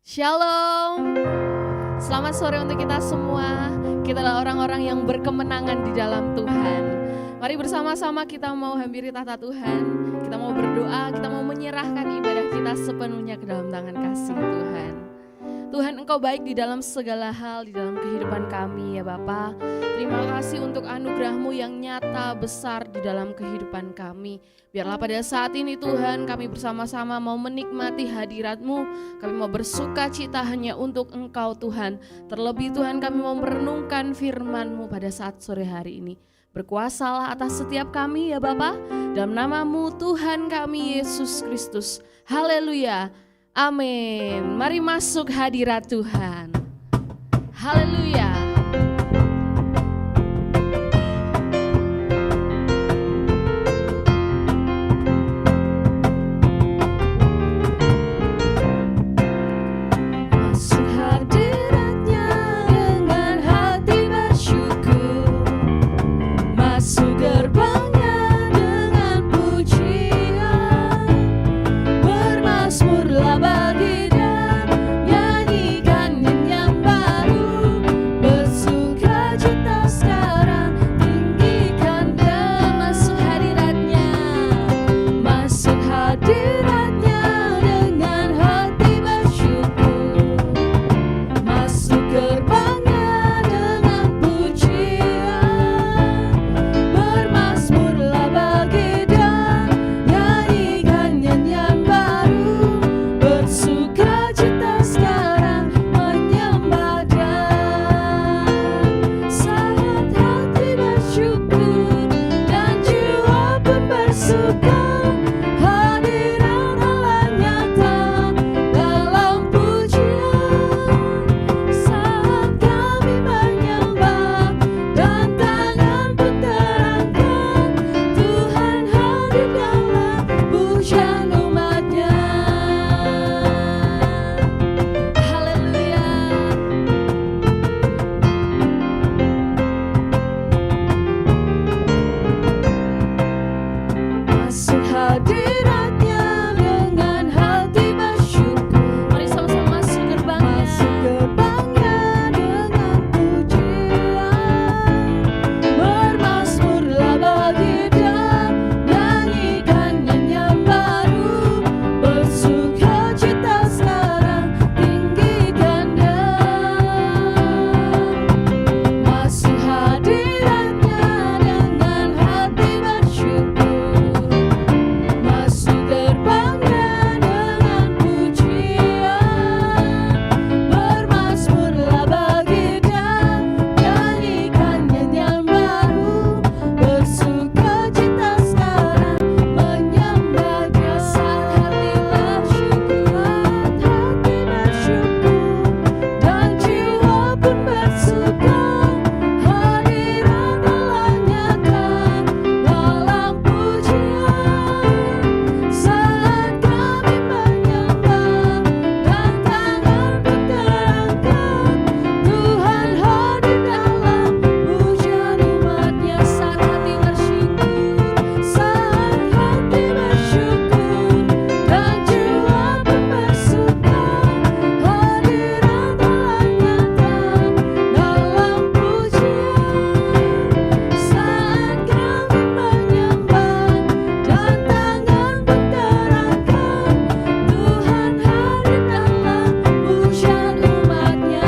Shalom, selamat sore untuk kita semua. Kita adalah orang-orang yang berkemenangan di dalam Tuhan. Mari bersama-sama kita mau hampiri tahta Tuhan. Kita mau berdoa, kita mau menyerahkan ibadah kita sepenuhnya ke dalam tangan kasih Tuhan. Tuhan, Engkau baik di dalam segala hal, di dalam kehidupan kami ya Bapa. Terima kasih untuk anugerah-Mu yang nyata besar di dalam kehidupan kami. Biarlah pada saat ini Tuhan kami bersama-sama mau menikmati hadirat-Mu. Kami mau bersuka cita hanya untuk Engkau Tuhan. Terlebih Tuhan kami mau merenungkan firman-Mu pada saat sore hari ini. Berkuasalah atas setiap kami ya Bapa. Dalam nama-Mu Tuhan kami Yesus Kristus. Haleluya. Amin. Mari masuk hadirat Tuhan. Haleluya. Masuk hadiratnya dengan hati bersyukur. Masuk gerbangnya dengan pujian. Bermazmurlah bagi Dia, nyanyikan yang baru, bersukacita sekarang, tinggikan Dia. Masuk hadiratnya, masuk hadiratnya dengan hati bersyukur. Masuk gerbangnya dengan pujian. Bermazmurlah bagi Dia, nyanyikan nyanyian baru, bersukacita sekarang, menyembah Dia. Saat hati bersyukur dan jiwa pun bersuka, hadirat Allah nyata dalam pujian. Saat kami menyembah dan tangan pun terangkat, Tuhan hadir dalam pujian umat-Nya. Haleluya. Masuk hadiratnya dengan hati bersyukur. Mari sama-sama masuk gerbangnya. Masuk gerbangnya dengan pujian. Bermazmurlah bagi Dia, nyanyikan nyanyian baru, bersukacita sekarang, tinggikan Dia. Masuk hadiratnya dengan hati bersyukur. Masuk gerbangnya dengan pujian. Bermazmurlah bagi Dia, nyanyikan nyanyian baru, bersukacita sekarang, menyembah Dia. Saat hati bersyukur dan jiwa pun bersuka, hadirat Allah nyata dalam pujian. Saat kami menyembah dan tangan pun terangkat, Tuhan hadir dalam pujian umat-Nya. Saat hati bersyukur, saat hati bersyukur dan jiwa pun bersuka, hadirat Allah nyata dalam pujian. Saat kami menyembah dan tangan pun terangkat, Tuhan hadir dalam pujian umat-Nya.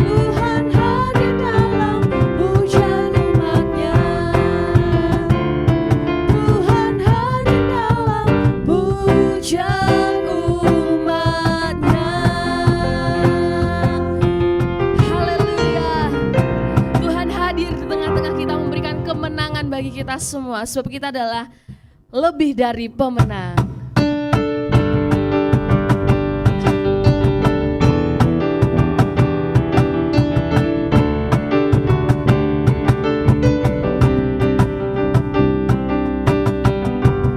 Tuhan hadir dalam pujian umat-Nya. Tuhan hadir dalam pujian umat-Nya. Haleluya. Tuhan hadir di tengah-tengah kita, memberikan kemenangan bagi kita semua, sebab kita adalah lebih dari pemenang.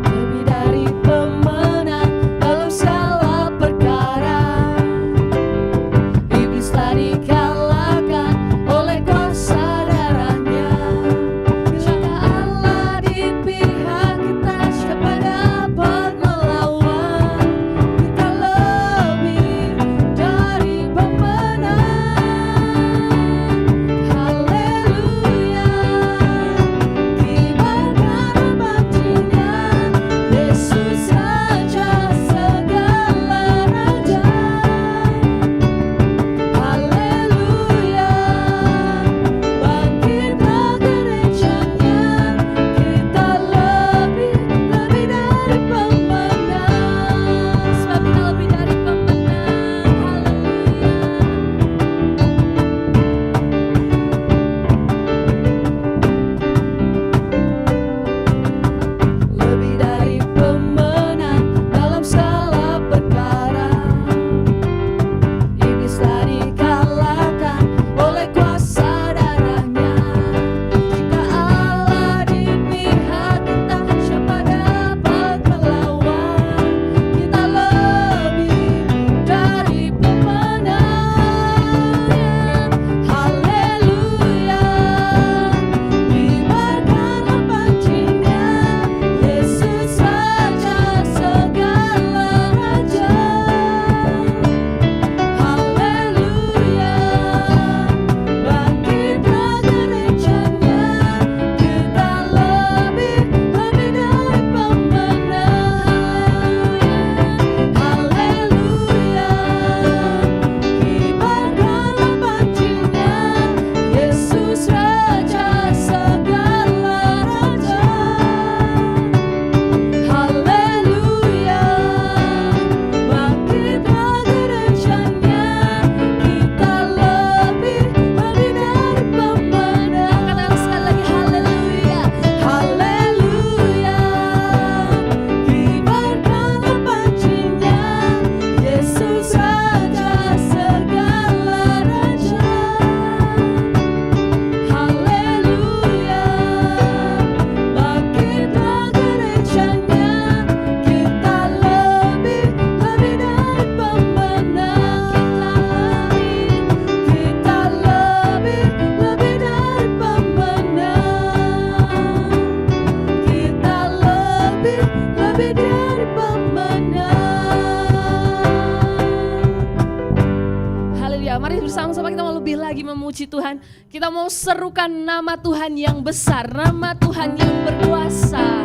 Lebih dari pemenang dalam segala perkara. Iblis telah dikalahkan oleh kuasa darah-Nya. Jika Allah di pihak kita, siapa dapat lebih lagi memuji Tuhan. Kita mau serukan nama Tuhan yang besar, nama Tuhan yang berkuasa.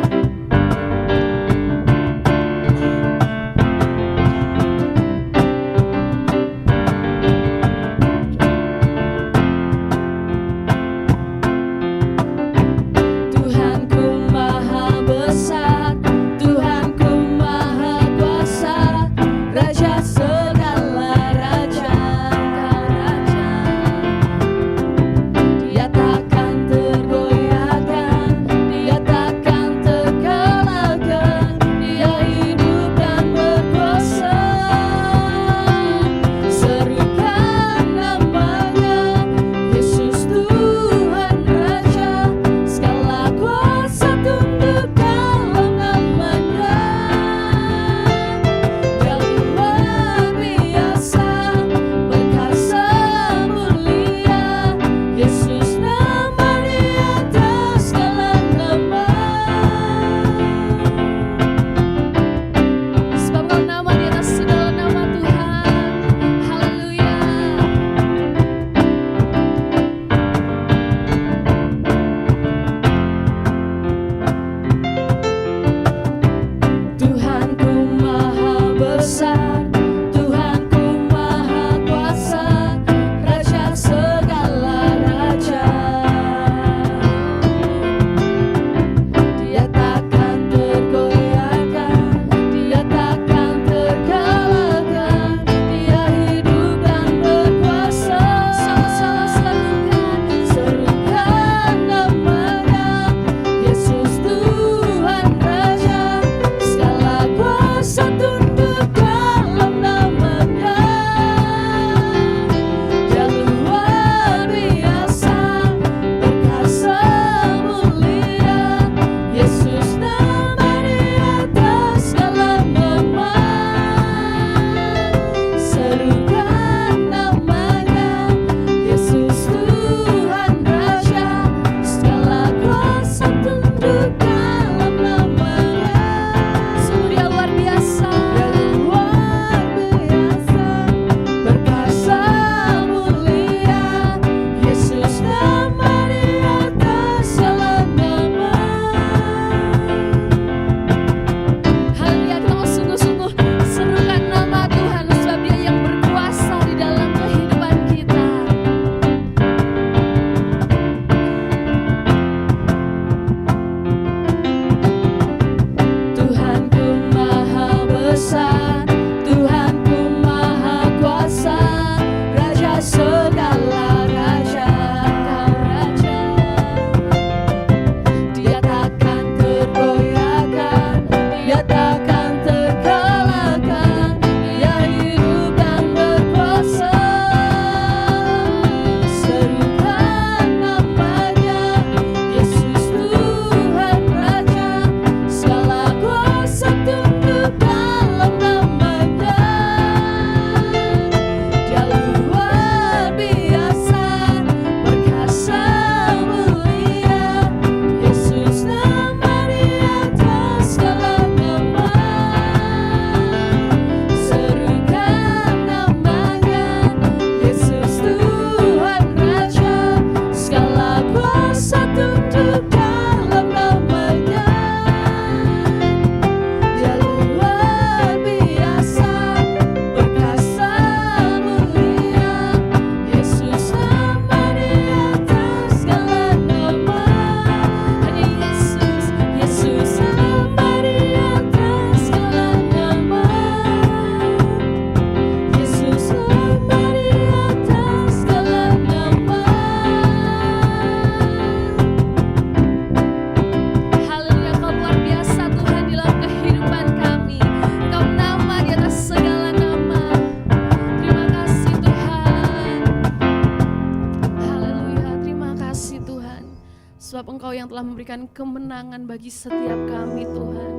Engkau yang telah memberikan kemenangan bagi setiap kami, Tuhan.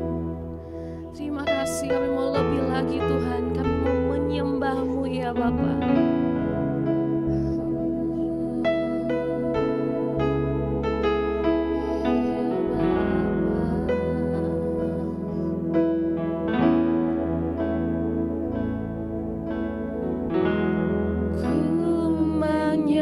Terima kasih, kami mau lebih lagi, Tuhan. Kami mau menyembah-Mu, ya Bapa. Ku menyembah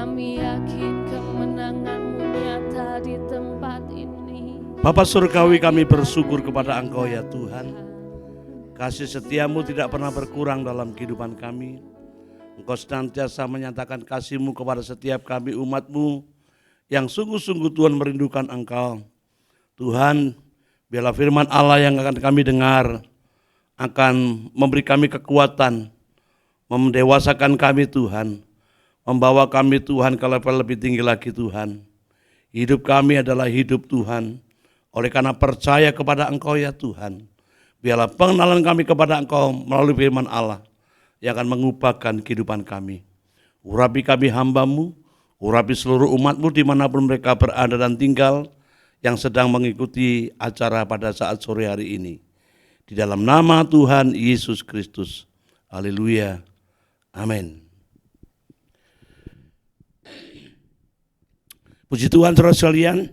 kami yakin kemenangan-Mu nyata di tempat ini. Bapa Surgawi, kami bersyukur kepada Engkau ya Tuhan. Kasih setia-Mu tidak pernah berkurang dalam kehidupan kami. Engkau senantiasa menyatakan kasih-Mu kepada setiap kami umat-Mu yang sungguh-sungguh Tuhan merindukan Engkau. Tuhan, biarlah firman Allah yang akan kami dengar akan memberi kami kekuatan, mendewasakan kami Tuhan, membawa kami Tuhan ke level lebih tinggi lagi Tuhan. Hidup kami adalah hidup Tuhan, oleh karena percaya kepada Engkau ya Tuhan. Biarlah pengenalan kami kepada Engkau melalui firman Allah yang akan mengubahkan kehidupan kami. Urapi kami hamba-Mu, urapi seluruh umat-Mu dimanapun mereka berada dan tinggal, yang sedang mengikuti acara pada saat sore hari ini. Di dalam nama Tuhan Yesus Kristus. Haleluya. Amin. Puji Tuhan saudara sekalian,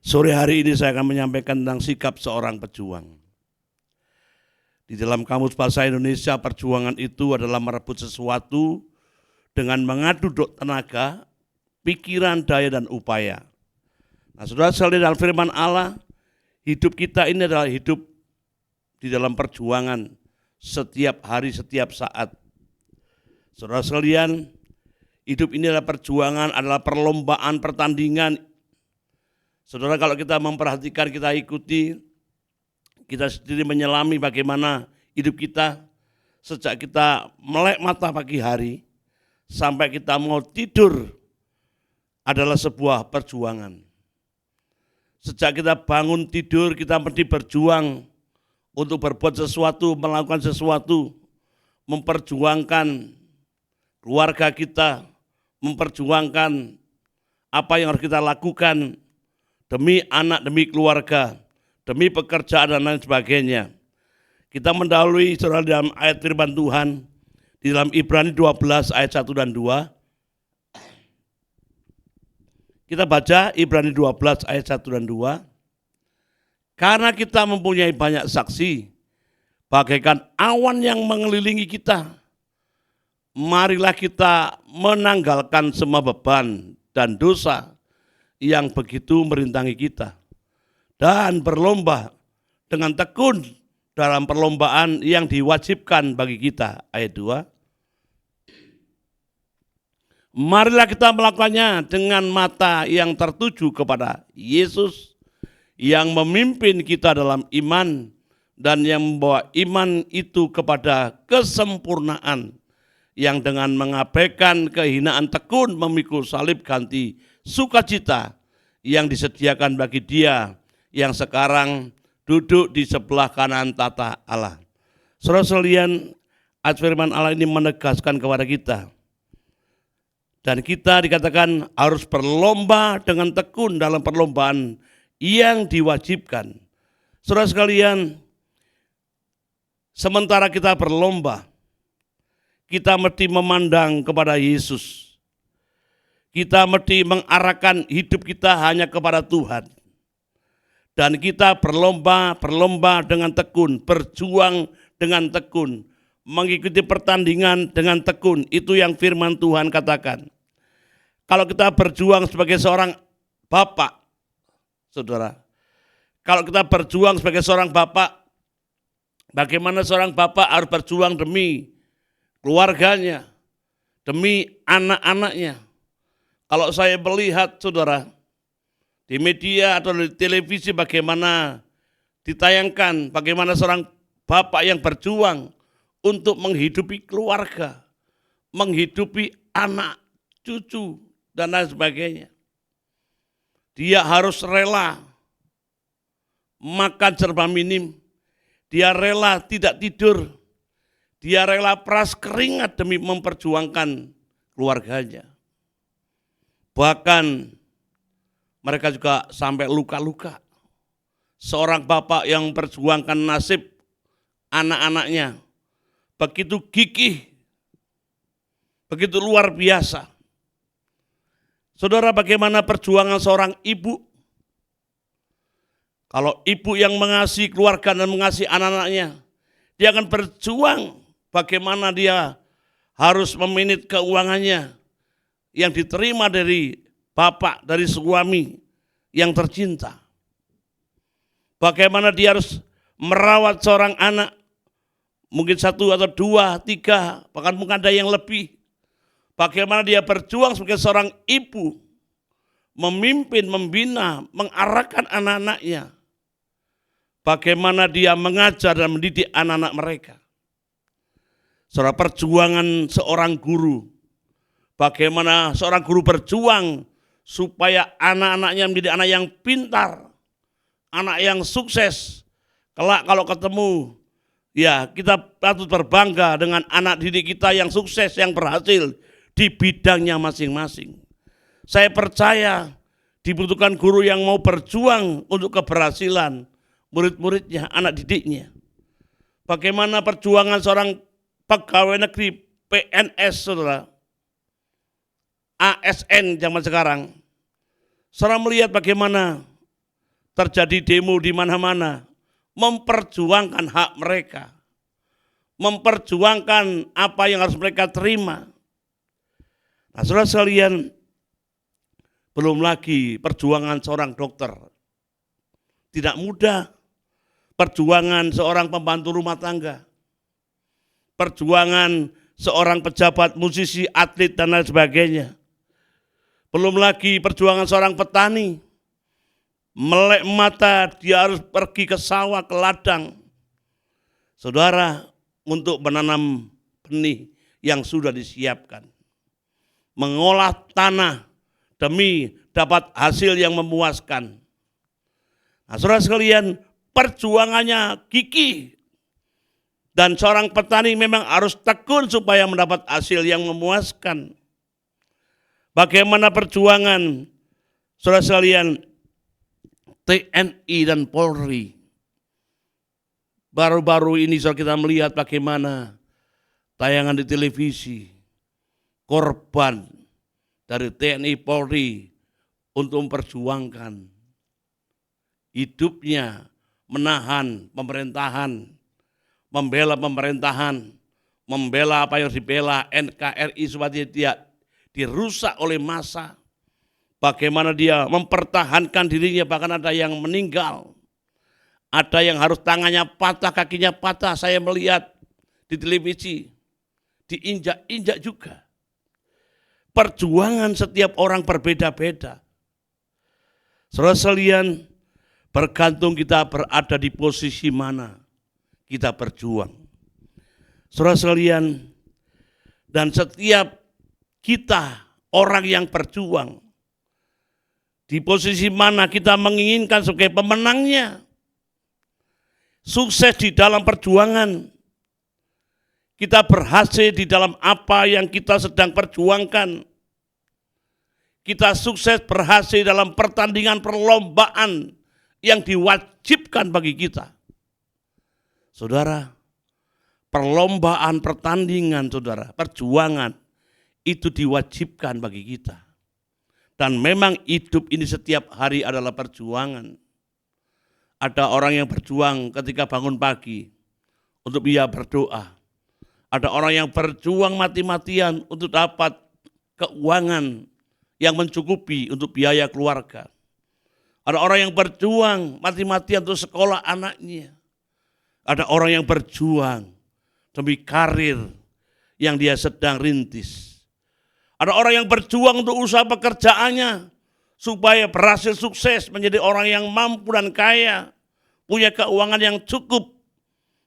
sore hari ini saya akan menyampaikan tentang sikap seorang pejuang. Di dalam Kamus Bahasa Indonesia, perjuangan itu adalah merebut sesuatu dengan mengadu tenaga, pikiran, daya, dan upaya. Nah, saudara sekalian, dalam firman Allah, hidup kita ini adalah hidup di dalam perjuangan setiap hari, setiap saat. Saudara sekalian, hidup ini adalah perjuangan, adalah perlombaan, pertandingan. Saudara, kalau kita memperhatikan, kita ikuti, kita sendiri menyelami bagaimana hidup kita sejak kita melek mata pagi hari sampai kita mau tidur adalah sebuah perjuangan. Sejak kita bangun tidur, kita mesti berjuang untuk berbuat sesuatu, melakukan sesuatu, memperjuangkan keluarga kita, memperjuangkan apa yang harus kita lakukan demi anak, demi keluarga, demi pekerjaan dan lain sebagainya. Kita mendahului saudara dalam ayat firman Tuhan di dalam Ibrani 12 ayat 1 dan 2. Kita baca Ibrani 12 ayat 1 dan 2. Karena kita mempunyai banyak saksi, bagaikan awan yang mengelilingi kita, marilah kita menanggalkan semua beban dan dosa yang begitu merintangi kita, dan berlomba dengan tekun dalam perlombaan yang diwajibkan bagi kita. Ayat 2. Marilah kita melakukannya dengan mata yang tertuju kepada Yesus yang memimpin kita dalam iman dan yang membawa iman itu kepada kesempurnaan, yang dengan mengabaikan kehinaan tekun memikul salib ganti sukacita yang disediakan bagi Dia yang sekarang duduk di sebelah kanan tata Allah. Saudara sekalian, ayat firman Allah ini menegaskan kepada kita, dan kita dikatakan harus berlomba dengan tekun dalam perlombaan yang diwajibkan. Saudara sekalian, sementara kita berlomba, kita mesti memandang kepada Yesus. Kita mesti mengarahkan hidup kita hanya kepada Tuhan. Dan kita berlomba dengan tekun, berjuang dengan tekun, mengikuti pertandingan dengan tekun. Itu yang firman Tuhan katakan. Kalau kita berjuang sebagai seorang bapak, saudara, kalau kita berjuang sebagai seorang bapak, bagaimana seorang bapak harus berjuang demi keluarganya, demi anak-anaknya. Kalau saya melihat, saudara, di media atau di televisi bagaimana ditayangkan, bagaimana seorang bapak yang berjuang untuk menghidupi keluarga, menghidupi anak, cucu, dan lain sebagainya. Dia harus rela makan serba minim, dia rela tidak tidur, dia rela peras keringat demi memperjuangkan keluarganya. Bahkan mereka juga sampai luka-luka. Seorang bapak yang memperjuangkan nasib anak-anaknya begitu gigih, begitu luar biasa. Saudara, bagaimana perjuangan seorang ibu? Kalau ibu yang mengasihi keluarga dan mengasihi anak-anaknya, dia akan berjuang bagaimana dia harus memanage keuangannya. yang diterima dari bapak, dari suami yang tercinta. Bagaimana dia harus merawat seorang anak, mungkin 1 atau 2, 3, bahkan mungkin ada yang lebih. Bagaimana dia berjuang sebagai seorang ibu, memimpin, membina, mengarahkan anak-anaknya. Bagaimana dia mengajar dan mendidik anak-anak mereka. Saudara, perjuangan seorang guru, bagaimana seorang guru berjuang supaya anak-anaknya menjadi anak yang pintar, anak yang sukses. Kelak kalau ketemu, ya kita patut berbangga dengan anak didik kita yang sukses, yang berhasil di bidangnya masing-masing. Saya percaya dibutuhkan guru yang mau berjuang untuk keberhasilan murid-muridnya, anak didiknya. Bagaimana perjuangan seorang pegawai negeri PNS, saudara, ASN zaman sekarang. Saudara melihat bagaimana terjadi demo di mana-mana, memperjuangkan hak mereka, memperjuangkan apa yang harus mereka terima. Nah, saudara sekalian, belum lagi perjuangan seorang dokter. Tidak mudah. Perjuangan seorang pembantu rumah tangga. Perjuangan seorang pejabat, musisi, atlet, dan lain sebagainya. Belum lagi perjuangan seorang petani. Melek mata, dia harus pergi ke sawah, ke ladang. Saudara, untuk menanam benih yang sudah disiapkan. Mengolah tanah demi dapat hasil yang memuaskan. Nah, saudara sekalian, perjuangannya gigih. Dan seorang petani memang harus tekun supaya mendapat hasil yang memuaskan. Bagaimana perjuangan, saudara sekalian, TNI dan Polri. Baru-baru ini saudara kita melihat bagaimana tayangan di televisi, korban dari TNI Polri untuk memperjuangkan hidupnya, menahan pemerintahan, membela pemerintahan, membela apa yang dibela NKRI supaya tidak dirusak oleh massa. Bagaimana dia mempertahankan dirinya, bahkan ada yang meninggal. Ada yang harus tangannya patah, kakinya patah. Saya melihat di televisi, diinjak-injak juga. Perjuangan setiap orang berbeda-beda. Saudara sekalian, bergantung kita berada di posisi mana kita berjuang. Saudara sekalian, dan setiap kita orang yang berjuang, di posisi mana kita menginginkan sebagai pemenangnya, sukses di dalam perjuangan, kita berhasil di dalam apa yang kita sedang perjuangkan, kita sukses berhasil dalam pertandingan perlombaan yang diwajibkan bagi kita. Saudara, perlombaan, pertandingan, saudara, perjuangan itu diwajibkan bagi kita. Dan memang hidup ini setiap hari adalah perjuangan. Ada orang yang berjuang ketika bangun pagi untuk ia berdoa. Ada orang yang berjuang mati-matian untuk dapat keuangan yang mencukupi untuk biaya keluarga. Ada orang yang berjuang mati-matian untuk sekolah anaknya. Ada orang yang berjuang demi karir yang dia sedang rintis. Ada orang yang berjuang untuk usaha pekerjaannya supaya berhasil sukses menjadi orang yang mampu dan kaya, punya keuangan yang cukup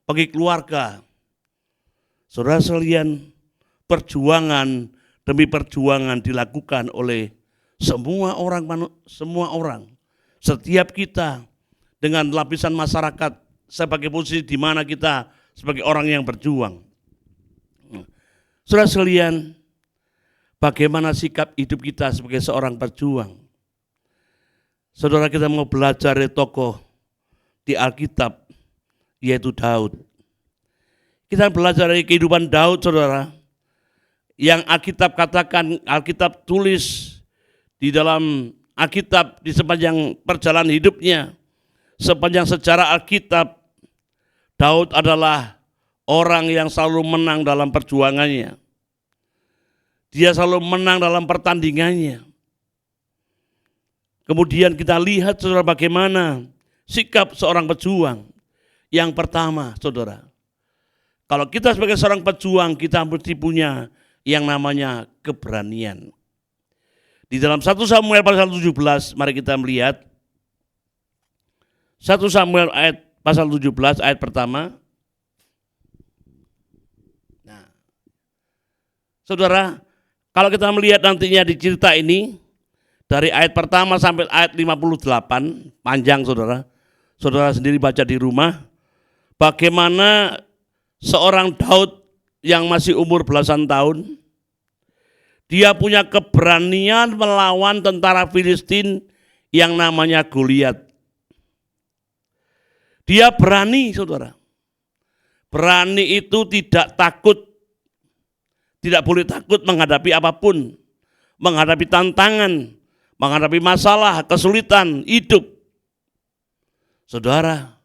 bagi keluarga. Saudara sekalian, perjuangan demi perjuangan dilakukan oleh semua orang, setiap kita dengan lapisan masyarakat sebagai posisi di mana kita sebagai orang yang berjuang. Saudara sekalian, bagaimana sikap hidup kita sebagai seorang berjuang? Saudara, kita mau belajar dari tokoh di Alkitab, yaitu Daud. Kita belajar dari kehidupan Daud, saudara, yang Alkitab katakan, Alkitab tulis di dalam Alkitab di sepanjang perjalanan hidupnya, sepanjang sejarah Alkitab, Daud adalah orang yang selalu menang dalam perjuangannya. Dia selalu menang dalam pertandingannya. Kemudian kita lihat saudara bagaimana sikap seorang pejuang. Yang pertama saudara, kalau kita sebagai seorang pejuang kita mesti punya yang namanya keberanian. Di dalam 1 Samuel pasal 17 mari kita melihat 1 Samuel pasal 17 ayat pertama. Nah, saudara, kalau kita melihat nantinya di cerita ini, dari ayat pertama sampai ayat 58, panjang saudara. Saudara sendiri baca di rumah, bagaimana seorang Daud yang masih umur belasan tahun, dia punya keberanian melawan tentara Filistin yang namanya Goliat. Dia berani saudara. Berani itu tidak takut. Tidak boleh takut menghadapi apapun, menghadapi tantangan, menghadapi masalah, kesulitan hidup. Saudara,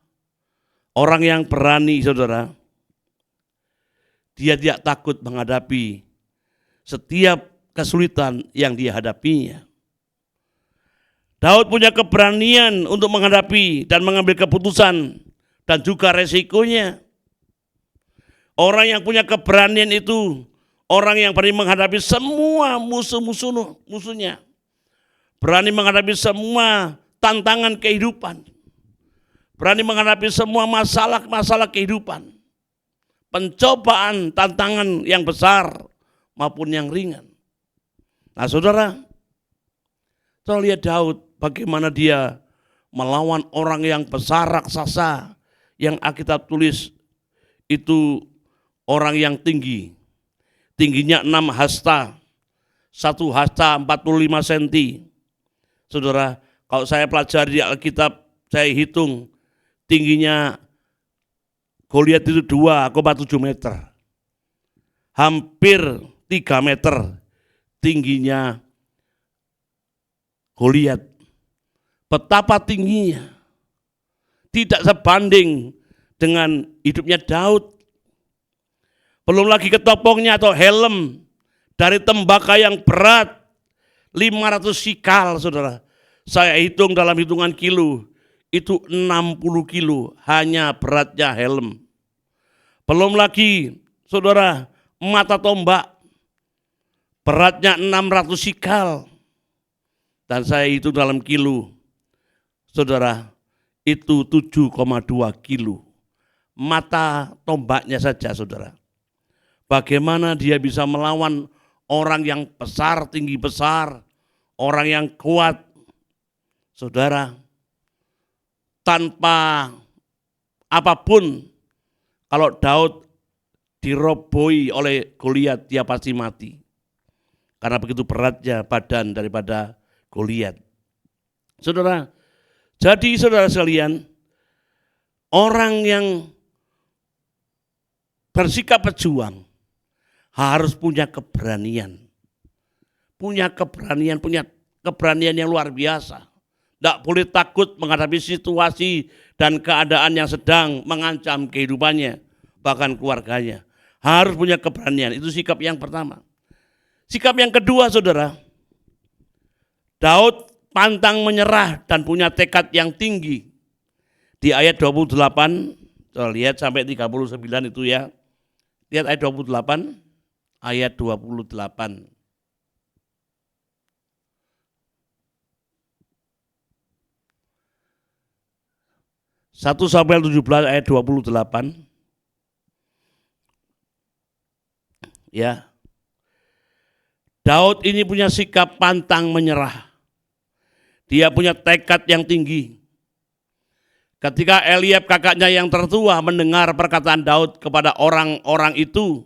orang yang berani saudara, dia tidak takut menghadapi setiap kesulitan yang dia hadapinya. Daud punya keberanian untuk menghadapi dan mengambil keputusan dan juga resikonya. Orang yang punya keberanian itu orang yang berani menghadapi semua musuhnya. Berani menghadapi semua tantangan kehidupan. Berani menghadapi semua masalah kehidupan. Pencobaan, tantangan yang besar maupun yang ringan. Nah saudara, kita lihat Daud bagaimana dia melawan orang yang besar raksasa yang Alkitab tulis itu orang yang tinggi. Tingginya 6 hasta, 1 hasta 45 cm. Saudara, kalau saya pelajari di Alkitab, saya hitung tingginya Goliat itu 2,7 meter. Hampir 3 meter tingginya Goliat. Betapa tingginya. Tidak sebanding dengan hidupnya Daud. Belum lagi ketopongnya atau helm dari tembaga yang berat 500 sikal saudara. Saya hitung dalam hitungan kilo itu 60 kilo hanya beratnya helm. Belum lagi saudara mata tombak beratnya 600 sikal. Dan saya hitung dalam kilo saudara itu 7,2 kilo. Mata tombaknya saja saudara. Bagaimana dia bisa melawan orang yang besar, tinggi besar, orang yang kuat. Saudara, tanpa apapun, kalau Daud diroboi oleh Goliat, dia pasti mati. Karena begitu beratnya badan daripada Goliat. Saudara, jadi saudara sekalian, orang yang bersikap pejuang, harus punya keberanian. Punya keberanian yang luar biasa. Tidak boleh takut menghadapi situasi dan keadaan yang sedang mengancam kehidupannya, bahkan keluarganya. Harus punya keberanian, itu sikap yang pertama. Sikap yang kedua saudara, Daud pantang menyerah dan punya tekad yang tinggi. Di ayat 28, coba lihat sampai 39 itu ya. Lihat ayat 28. Ayat 28. 1 Samuel 17 ayat 28. Ya. Daud ini punya sikap pantang menyerah. Dia punya tekad yang tinggi. Ketika Eliab kakaknya yang tertua mendengar perkataan Daud kepada orang-orang itu,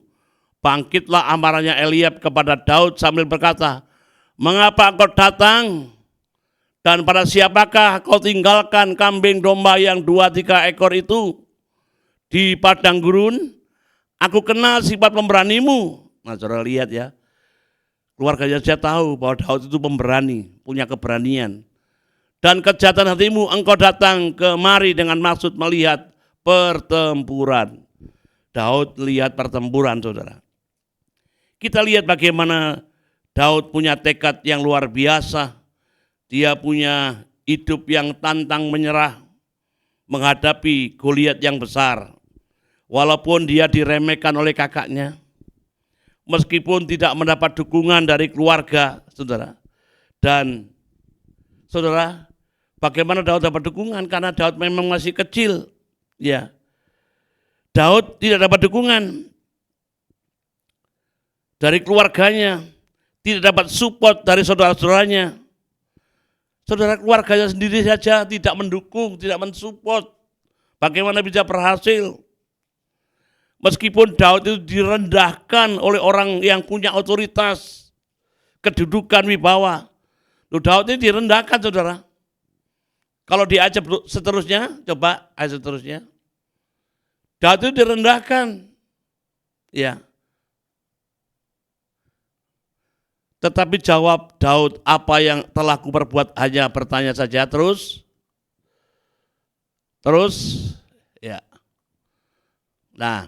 bangkitlah amarahnya Eliab kepada Daud sambil berkata, "Mengapa engkau datang? Dan pada siapakah kau tinggalkan kambing domba yang 2-3 ekor itu di padang gurun? Aku kenal sifat pemberanimu." Nah, saudara lihat ya. Keluarganya saya tahu bahwa Daud itu pemberani, punya keberanian. Dan kejahatan hatimu engkau datang kemari dengan maksud melihat pertempuran. Daud lihat pertempuran saudara. Kita lihat bagaimana Daud punya tekad yang luar biasa. Dia punya hidup yang tantang menyerah menghadapi Goliat yang besar. Walaupun dia diremehkan oleh kakaknya, meskipun tidak mendapat dukungan dari keluarga, saudara. Dan saudara, bagaimana Daud dapat dukungan? Karena Daud memang masih kecil. Ya, Daud tidak dapat dukungan dari keluarganya, tidak dapat support dari saudara-saudaranya. Saudara, keluarganya sendiri saja tidak mendukung, tidak mensupport. Bagaimana bisa berhasil? Meskipun Daud itu direndahkan oleh orang yang punya otoritas, kedudukan, wibawa. Daud ini direndahkan, saudara. Kalau diajak seterusnya, coba ayat seterusnya. Daud itu direndahkan. Ya. Tetapi jawab Daud, apa yang telah kuperbuat, hanya bertanya saja. Terus, ya. Nah,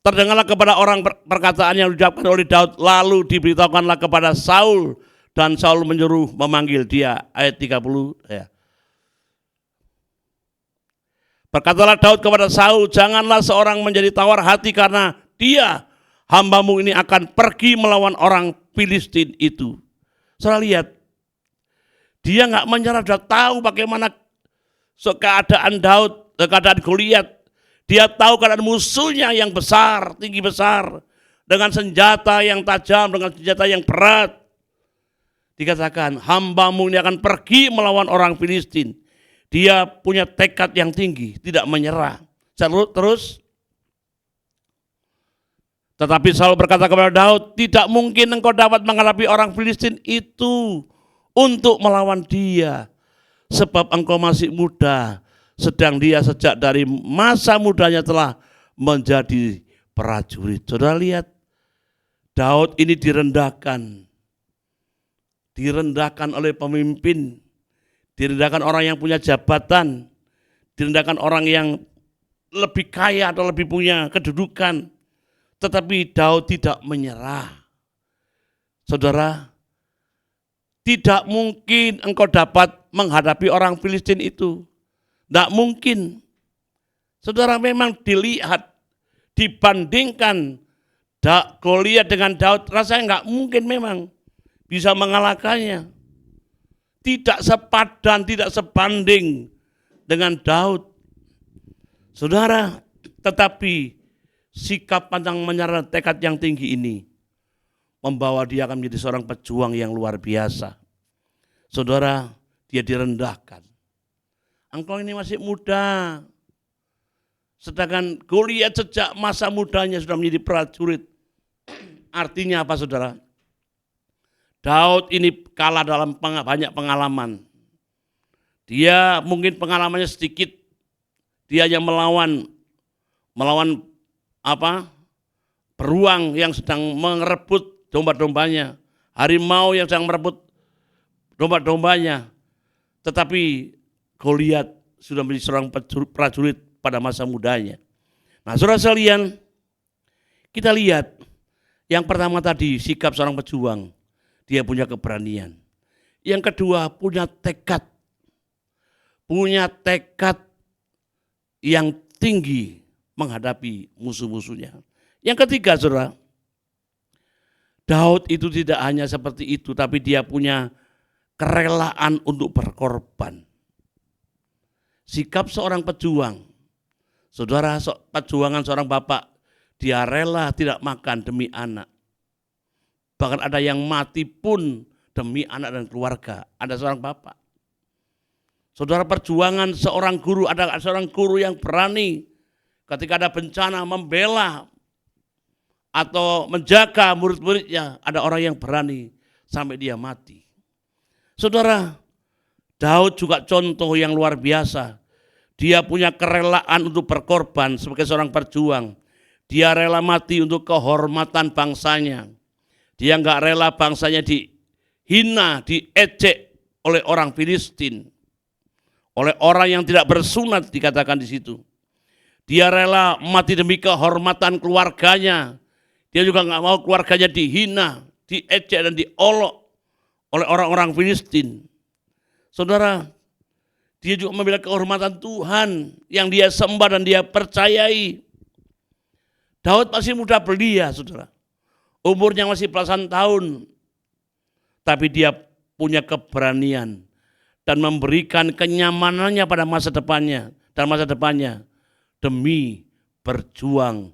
terdengarlah kepada orang perkataan yang diucapkan oleh Daud, lalu diberitahukanlah kepada Saul, dan Saul menyuruh memanggil dia. Ayat 30. Ya. Berkatalah Daud kepada Saul, janganlah seorang menjadi tawar hati karena dia, hambamu ini akan pergi melawan orang Filistin itu. Saudara lihat, dia nggak menyerah, sudah tahu bagaimana keadaan Daud, keadaan Goliat. Dia tahu keadaan musuhnya yang besar, tinggi besar, dengan senjata yang tajam, dengan senjata yang berat. Dikatakan, hambamu ini akan pergi melawan orang Filistin. Dia punya tekad yang tinggi, tidak menyerah. Terus, tetapi Saul berkata kepada Daud, tidak mungkin engkau dapat menghadapi orang Filistin itu untuk melawan dia. Sebab engkau masih muda, sedang dia sejak dari masa mudanya telah menjadi prajurit. Saudara lihat, Daud ini direndahkan oleh pemimpin, direndahkan orang yang punya jabatan, direndahkan orang yang lebih kaya atau lebih punya kedudukan. Tetapi Daud tidak menyerah. Saudara, tidak mungkin engkau dapat menghadapi orang Filistin itu. Tidak mungkin. Saudara, memang dilihat, dibandingkan Goliat dengan Daud, rasanya nggak mungkin memang bisa mengalahkannya. Tidak sepadan, tidak sebanding dengan Daud. Saudara, tetapi sikap pantang menyerah, tekad yang tinggi ini membawa dia akan menjadi seorang pejuang yang luar biasa. Saudara, dia direndahkan. Engkau ini masih muda. Sedangkan Goliat sejak masa mudanya sudah menjadi prajurit. Artinya apa, saudara? Daud ini kalah dalam banyak pengalaman. Dia mungkin pengalamannya sedikit. Dia hanya melawan beruang yang sedang merebut domba-dombanya. Harimau yang sedang merebut domba-dombanya. Tetapi Goliat sudah menjadi seorang prajurit pada masa mudanya. Nah, saudara sekalian, kita lihat yang pertama tadi, sikap seorang pejuang. Dia punya keberanian. Yang kedua, punya tekad. Punya tekad yang tinggi menghadapi musuh-musuhnya. Yang ketiga, saudara, Daud itu tidak hanya seperti itu, tapi dia punya kerelaan untuk berkorban. Sikap seorang pejuang, saudara, perjuangan seorang bapak, dia rela tidak makan demi anak. Bahkan ada yang mati pun demi anak dan keluarga. Ada seorang bapak. Saudara, perjuangan seorang guru, ada seorang guru yang berani ketika ada bencana membela atau menjaga murid-muridnya. Ada orang yang berani sampai dia mati. Saudara, Daud juga contoh yang luar biasa. Dia punya kerelaan untuk berkorban sebagai seorang perjuang. Dia rela mati untuk kehormatan bangsanya. Dia enggak rela bangsanya dihina, diejek oleh orang Filistin. Oleh orang yang tidak bersunat, dikatakan di situ. Dia rela mati demi kehormatan keluarganya. Dia juga enggak mau keluarganya dihina, diejek dan diolok oleh orang-orang Filistin. Saudara, dia juga membela kehormatan Tuhan yang dia sembah dan dia percayai. Daud masih muda belia, saudara. Umurnya masih belasan tahun. Tapi dia punya keberanian dan memberikan kenyamanannya pada masa depannya dan masa depannya demi berjuang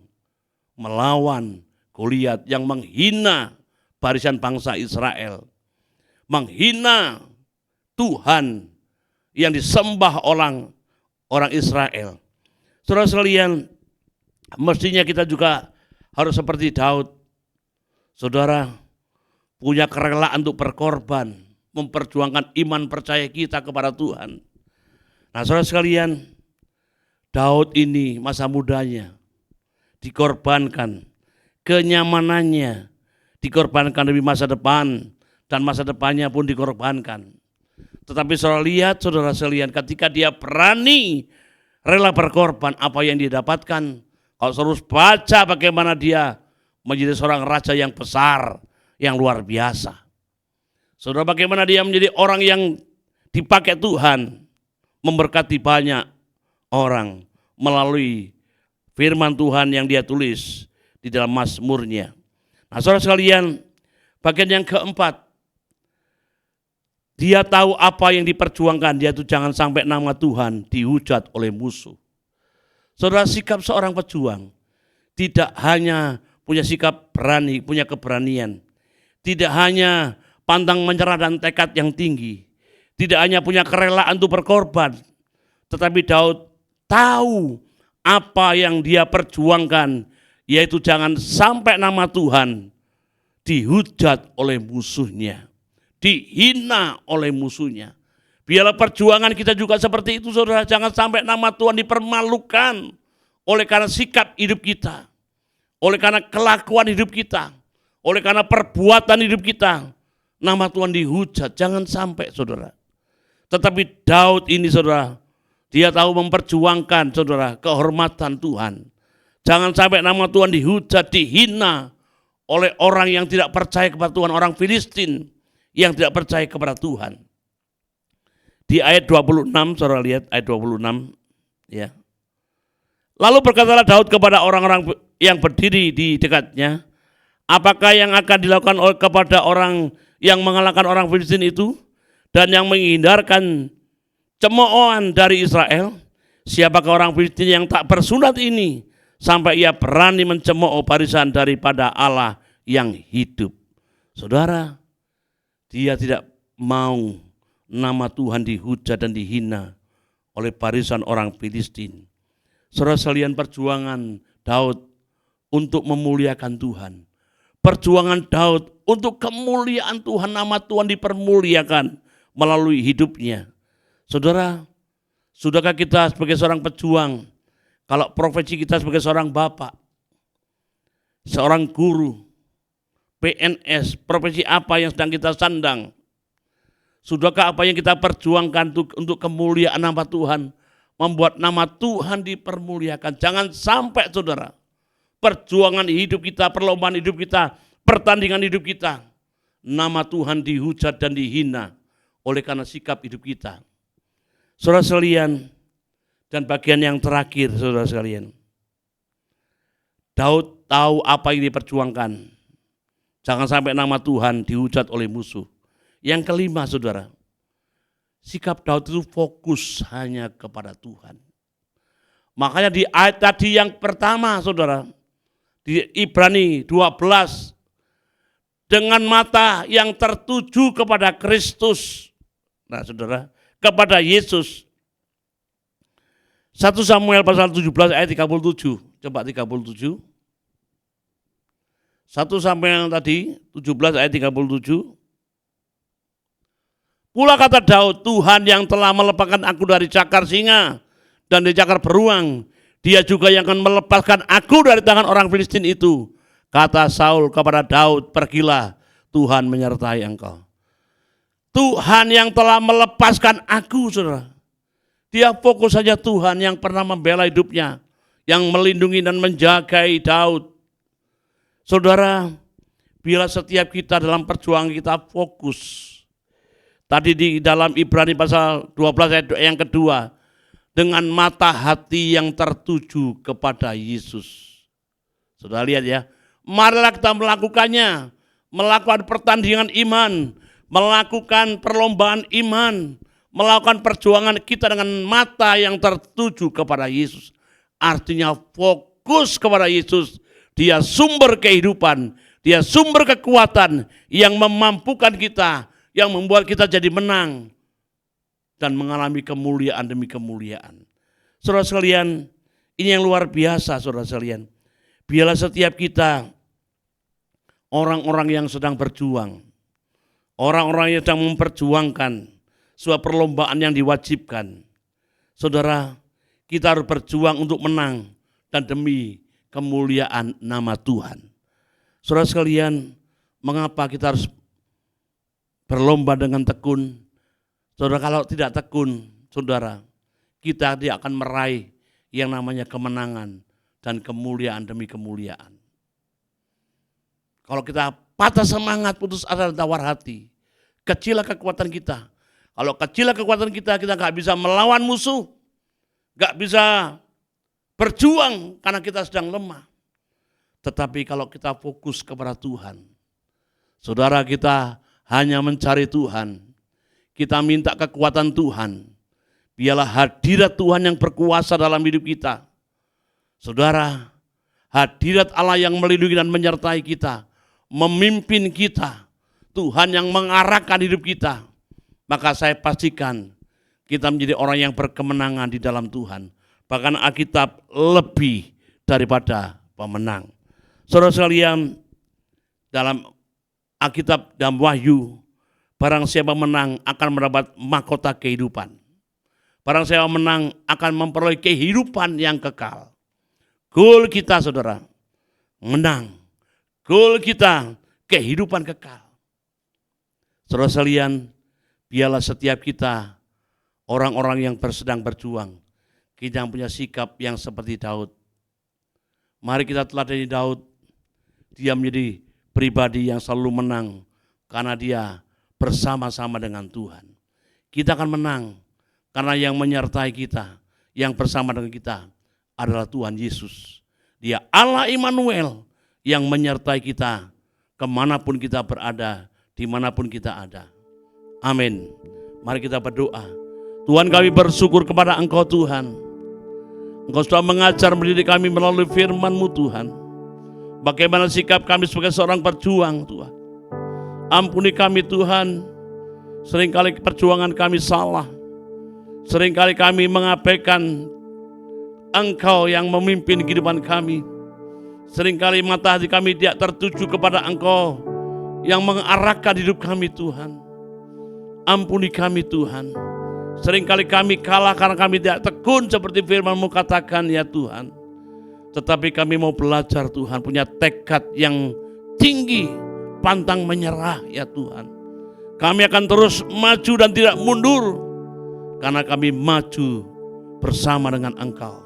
melawan Goliat yang menghina barisan bangsa Israel, menghina Tuhan yang disembah orang Israel. Saudara sekalian, mestinya kita juga harus seperti Daud. Saudara, punya kerelaan untuk berkorban, memperjuangkan iman percaya kita kepada Tuhan. Nah, saudara sekalian, Daud ini masa mudanya dikorbankan, kenyamanannya dikorbankan demi masa depan, dan masa depannya pun dikorbankan. Tetapi saudara lihat, saudara sekalian, ketika dia berani rela berkorban, apa yang dia dapatkan? Kalau terus baca bagaimana dia menjadi seorang raja yang besar, yang luar biasa. Saudara, bagaimana dia menjadi orang yang dipakai Tuhan, memberkati banyak orang melalui firman Tuhan yang dia tulis di dalam Mazmurnya. Nah, saudara sekalian, bagian yang keempat, dia tahu apa yang diperjuangkan, dia itu jangan sampai nama Tuhan dihujat oleh musuh. Saudara, sikap seorang pejuang tidak hanya punya sikap berani, punya keberanian, tidak hanya pantang menyerah dan tekad yang tinggi, tidak hanya punya kerelaan untuk berkorban, tetapi Daud tahu apa yang dia perjuangkan, yaitu jangan sampai nama Tuhan dihujat oleh musuhnya, dihina oleh musuhnya. Biarlah perjuangan kita juga seperti itu, saudara. Jangan sampai nama Tuhan dipermalukan oleh karena sikap hidup kita, oleh karena kelakuan hidup kita, oleh karena perbuatan hidup kita. Nama Tuhan dihujat, jangan sampai, saudara. Tetapi Daud ini, saudara, dia tahu memperjuangkan, saudara, kehormatan Tuhan. Jangan sampai nama Tuhan dihujat, dihina oleh orang yang tidak percaya kepada Tuhan, orang Filistin yang tidak percaya kepada Tuhan. Di ayat 26, saudara lihat ayat 26, ya. Lalu berkatalah Daud kepada orang-orang yang berdiri di dekatnya, apakah yang akan dilakukan kepada orang yang mengalahkan orang Filistin itu dan yang menghindarkan cemoohan dari Israel? Siapakah orang Filistin yang tak bersunat ini sampai ia berani mencemooh barisan daripada Allah yang hidup? Saudara, dia tidak mau nama Tuhan dihujat dan dihina oleh barisan orang Filistin. Saudara sekalian, perjuangan Daud untuk memuliakan Tuhan, perjuangan Daud untuk kemuliaan Tuhan, nama Tuhan dipermuliakan melalui hidupnya. Saudara, sudahkah kita sebagai seorang pejuang, kalau profesi kita sebagai seorang bapak, seorang guru, PNS, profesi apa yang sedang kita sandang, sudahkah apa yang kita perjuangkan untuk kemuliaan nama Tuhan, membuat nama Tuhan dipermuliakan? Jangan sampai, saudara, perjuangan hidup kita, perlombaan hidup kita, pertandingan hidup kita, nama Tuhan dihujat dan dihina oleh karena sikap hidup kita. Saudara sekalian, dan bagian yang terakhir, saudara sekalian, Daud tahu apa yang diperjuangkan. Jangan sampai nama Tuhan dihujat oleh musuh. Yang kelima, saudara, sikap Daud itu fokus hanya kepada Tuhan. Makanya di ayat tadi yang pertama, saudara, di Ibrani 12, dengan mata yang tertuju kepada Kristus. Nah, saudara, kepada Yesus. 1 Samuel pasal 17 ayat 37. Coba 37. 1 Samuel tadi 17 ayat 37. Pula kata Daud, Tuhan yang telah melepaskan aku dari cakar singa dan dari cakar beruang, dia juga yang akan melepaskan aku dari tangan orang Filistin itu. Kata Saul kepada Daud, pergilah, Tuhan menyertai engkau. Tuhan yang telah melepaskan aku, saudara. Dia fokus saja Tuhan yang pernah membela hidupnya, yang melindungi dan menjagai Daud. Saudara, biarlah setiap kita dalam perjuangan kita fokus. Tadi di dalam Ibrani pasal 12 ayat yang kedua, dengan mata hati yang tertuju kepada Yesus. Sudah lihat ya, marilah kita melakukannya, melakukan pertandingan iman, melakukan perlombaan iman, melakukan perjuangan kita dengan mata yang tertuju kepada Yesus. Artinya fokus kepada Yesus, Dia sumber kehidupan, Dia sumber kekuatan yang memampukan kita, yang membuat kita jadi menang dan mengalami kemuliaan demi kemuliaan. Saudara sekalian, ini yang luar biasa saudara sekalian. Biarlah setiap kita orang-orang yang sedang berjuang, orang-orang yang sedang memperjuangkan sebuah perlombaan yang diwajibkan. Saudara, kita harus berjuang untuk menang dan demi kemuliaan nama Tuhan. Saudara sekalian, mengapa kita harus berlomba dengan tekun? Saudara, kalau tidak tekun, saudara, kita tidak akan meraih yang namanya kemenangan dan kemuliaan demi kemuliaan. Kalau kita patah semangat, putus asa dan tawar hati, kecillah kekuatan kita. Kalau kecillah kekuatan kita, kita nggak bisa melawan musuh, nggak bisa berjuang karena kita sedang lemah. Tetapi kalau kita fokus kepada Tuhan, saudara, kita hanya mencari Tuhan, kita minta kekuatan Tuhan, biarlah hadirat Tuhan yang berkuasa dalam hidup kita. Saudara, hadirat Allah yang melindungi dan menyertai kita, memimpin kita, Tuhan yang mengarahkan hidup kita, maka saya pastikan kita menjadi orang yang berkemenangan di dalam Tuhan. Bahkan Alkitab lebih daripada pemenang. Saudara sekalian, dalam Alkitab dan Wahyu, barang siapa menang akan mendapat mahkota kehidupan. Barang siapa menang akan memperoleh kehidupan yang kekal. Goal kita saudara, menang. Goal kita, kehidupan kekal. Saudara sekalian, biarlah setiap kita orang-orang yang sedang berjuang, kita yang punya sikap yang seperti Daud. Mari kita teladani Daud, dia menjadi pribadi yang selalu menang karena dia bersama-sama dengan Tuhan. Kita akan menang karena yang menyertai kita, yang bersama dengan kita adalah Tuhan Yesus. Dia Allah Immanuel yang menyertai kita kemanapun kita berada, dimanapun kita ada. Amin. Mari kita berdoa. Tuhan, kami bersyukur kepada Engkau Tuhan. Engkau sudah mengajar mendidik kami melalui firman-Mu Tuhan. Bagaimana sikap kami sebagai seorang perjuang Tuhan. Ampuni kami Tuhan, seringkali perjuangan kami salah. Seringkali kami mengabaikan Engkau yang memimpin kehidupan kami. Seringkali mata hati kami tidak tertuju kepada Engkau yang mengarahkan hidup kami Tuhan. Ampuni kami Tuhan. Seringkali kami kalah karena kami tidak tekun seperti firman-Mu katakan ya Tuhan. Tetapi kami mau belajar Tuhan, punya tekad yang tinggi, pantang menyerah ya Tuhan. Kami akan terus maju dan tidak mundur, karena kami maju bersama dengan Engkau.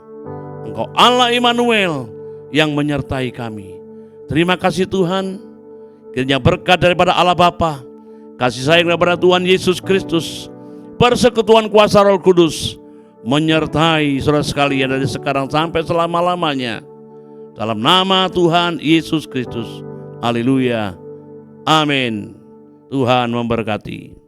Engkau Allah Immanuel yang menyertai kami. Terima kasih Tuhan, kiranya berkat daripada Allah Bapa, kasih sayang daripada Tuhan Yesus Kristus, persekutuan kuasa Roh Kudus, menyertai saudara sekalian dari sekarang sampai selama-lamanya. Dalam nama Tuhan Yesus Kristus. Haleluya. Amin. Tuhan memberkati.